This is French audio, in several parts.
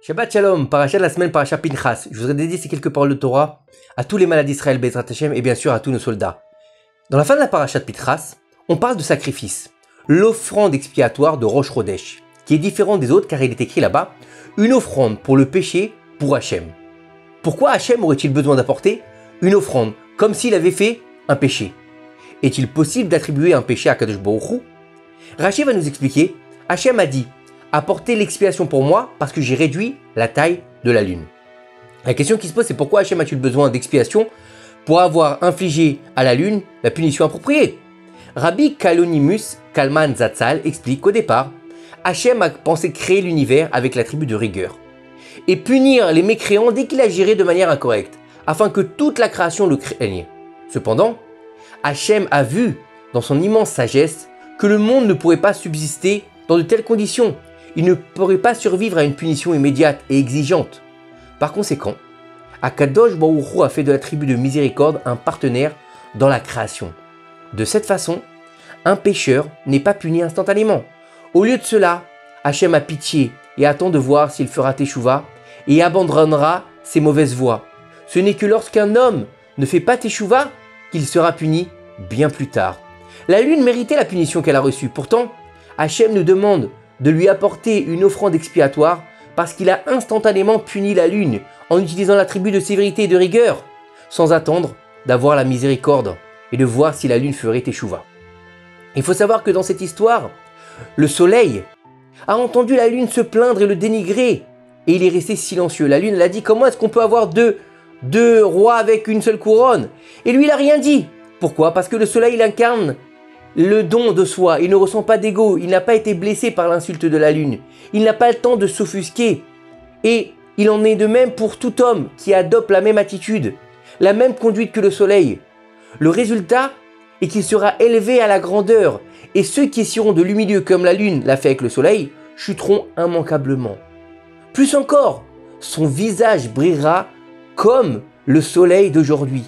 Shabbat Shalom, paracha de la semaine, paracha Pinchas. Je voudrais dédier ces quelques paroles de Torah à tous les malades d'Israël, Bezrat Hashem, et bien sûr à tous nos soldats. Dans la fin de la paracha de Pinchas, on parle de sacrifice, l'offrande expiatoire de Rosh Chodesh, qui est différente des autres car il est écrit là-bas, une offrande pour le péché pour Hachem. Pourquoi Hachem aurait-il besoin d'apporter une offrande comme s'il avait fait un péché? Est-il possible d'attribuer un péché à Kadosh Baruch Hu? Rashi va nous expliquer, Hachem a dit, apportez l'expiation pour moi parce que j'ai réduit la taille de la lune. La question qui se pose, c'est pourquoi Hachem a-t-il besoin d'expiation pour avoir infligé à la lune la punition appropriée? Rabbi Kalonimus Kalman Zatzal explique qu'au départ, Hachem a pensé créer l'univers avec l'attribut de rigueur et punir les mécréants dès qu'il agirait de manière incorrecte, afin que toute la création le craigne. Cependant, Hachem a vu, dans son immense sagesse, que le monde ne pourrait pas subsister dans de telles conditions. Il ne pourrait pas survivre à une punition immédiate et exigeante. Par conséquent, Akadosh Baruch Hu a fait de l'attribut de miséricorde un partenaire dans la création. De cette façon, un pécheur n'est pas puni instantanément. Au lieu de cela, Hachem a pitié et attend de voir s'il fera teshuva et abandonnera ses mauvaises voies. Ce n'est que lorsqu'un homme ne fait pas teshuva qu'il sera puni bien plus tard. La lune méritait la punition qu'elle a reçue. Pourtant, Hachem nous demande de lui apporter une offrande expiatoire parce qu'il a instantanément puni la lune en utilisant l'attribut de sévérité et de rigueur, sans attendre d'avoir la miséricorde et de voir si la lune ferait teshuva. Il faut savoir que dans cette histoire, le soleil a entendu la lune se plaindre et le dénigrer, et il est resté silencieux. La lune, elle a dit, comment est-ce qu'on peut avoir deux rois avec une seule couronne? Et lui, il n'a rien dit. Pourquoi? Parce que le soleil, il incarne le don de soi, il ne ressent pas d'ego, il n'a pas été blessé par l'insulte de la lune, il n'a pas le temps de s'offusquer. Et il en est de même pour tout homme qui adopte la même attitude, la même conduite que le soleil. Le résultat est qu'il sera élevé à la grandeur, et ceux qui essaieront de l'humilier comme la lune l'a fait avec le soleil, chuteront immanquablement. Plus encore, son visage brillera comme le soleil d'aujourd'hui.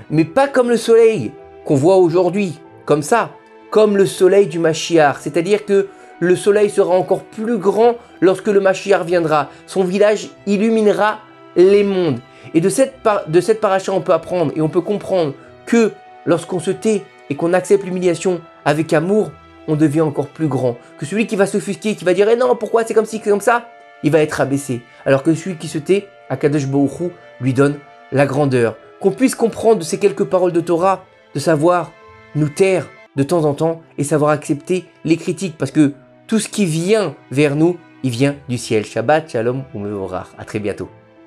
Mais pas comme le soleil qu'on voit aujourd'hui, comme ça. Comme le soleil du Mashiach, c'est-à-dire que le soleil sera encore plus grand lorsque le Mashiach viendra. Son visage illuminera les mondes. Et de cette paracha, on peut apprendre et on peut comprendre que lorsqu'on se tait et qu'on accepte l'humiliation avec amour, on devient encore plus grand. Que celui qui va s'offusquer, qui va dire non, pourquoi c'est comme ci, c'est comme ça, il va être abaissé. Alors que celui qui se tait, Akadosh Baruch Hu lui donne la grandeur. Qu'on puisse comprendre de ces quelques paroles de Torah, de savoir nous taire de temps en temps et savoir accepter les critiques parce que tout ce qui vient vers nous, il vient du ciel. Shabbat, Shalom, Umevorach. À très bientôt.